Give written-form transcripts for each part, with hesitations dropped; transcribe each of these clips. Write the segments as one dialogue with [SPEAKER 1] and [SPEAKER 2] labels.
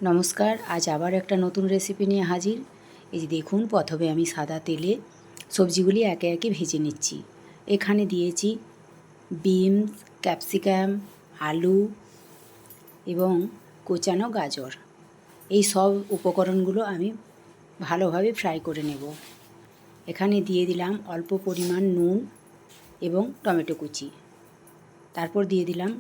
[SPEAKER 1] নমস্কার, আজ আবার একটা নতুন রেসিপি নিয়ে হাজির। এই যে দেখুন, প্রথমে আমি সাদা তেলে সবজিগুলি একে একে ভেজে নিচ্ছি। এখানে দিয়েছি বিনস, ক্যাপসিকাম, আলু এবং কোচানো গাজর। এই সব উপকরণগুলো আমি ভালোভাবে ফ্রাই করে নেব। এখানে দিয়ে দিলাম অল্প পরিমাণ নুন এবং টমেটো কুচি। তারপর দিয়ে দিলাম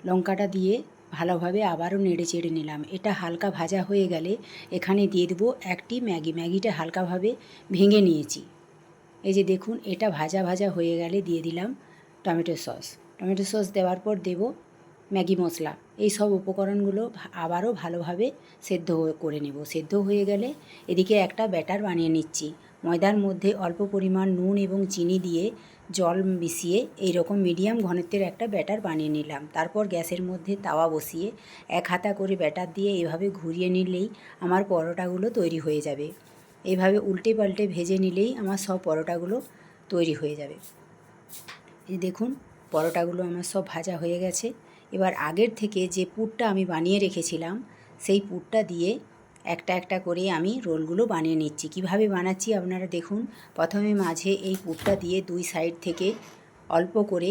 [SPEAKER 1] লঙ্কাটা দিয়ে ভালোভাবে আবারও নেড়ে চেড়ে নিলাম। এটা হালকা ভাজা হয়ে গেলে এখানে দিয়ে দেবো একটি ম্যাগিটা হালকাভাবে ভেঙে নিয়েছি। এই যে দেখুন, এটা ভাজা ভাজা হয়ে গেলে দিয়ে দিলাম টমেটো সস দেওয়ার পর দেব ম্যাগি মশলা। এই সব উপকরণগুলো আবারও ভালোভাবে সেদ্ধ করে নেব। সেদ্ধ হয়ে গেলে এদিকে একটা ব্যাটার বানিয়ে নিচ্ছি। ময়দার মধ্যে অল্প পরিমাণ নুন এবং চিনি দিয়ে জল মিশিয়ে এই রকম মিডিয়াম ঘনত্বের একটা ব্যাটার বানিয়ে নিলাম। তারপর গ্যাসের মধ্যে তাওয়া বসিয়ে এক হাতা করে ব্যাটার দিয়ে এভাবে ঘুরিয়ে নিলেই আমার পরোটাগুলো তৈরি হয়ে যাবে। এইভাবে উল্টে পাল্টে ভেজে নিলেই আমার সব পরোটাগুলো তৈরি হয়ে যাবে। এই দেখুন, পরোটাগুলো আমার সব ভাজা হয়ে গেছে। এবার আগের থেকে যে পুরটা আমি বানিয়ে রেখেছিলাম সেই পুরটা দিয়ে একটা একটা করে আমি রোলগুলো বানিয়ে নিচ্ছি। কিভাবে বানাচ্ছি আপনারা দেখুন। প্রথমে মাঝে এই পুরটা দিয়ে দুই সাইড থেকে অল্প করে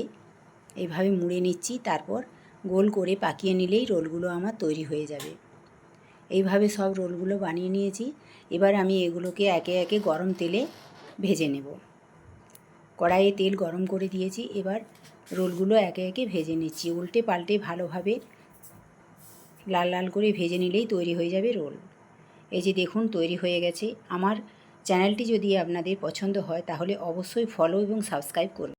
[SPEAKER 1] এইভাবে মুড়ে নিচ্ছি। তারপর গোল করে পাকিয়ে নিলেই রোলগুলো আমার তৈরি হয়ে যাবে। এইভাবে সব রোলগুলো বানিয়ে নিয়েছি। এবার আমি এগুলোকে একে একে গরম তেলে ভেজে নেব। কড়াইয়ে তেল গরম করে দিয়েছি। এবার রোলগুলো একে একে ভেজে নিচ্ছি। উল্টে পাল্টে ভালোভাবে লাল লাল করে ভেজে নিলেই তৈরি হয়ে যাবে রোল। এই যে দেখুন, তৈরি হয়ে গেছে। আমার চ্যানেলটি যদি আপনাদের পছন্দ হয় তাহলে অবশ্যই ফলো এবং সাবস্ক্রাইব করবেন।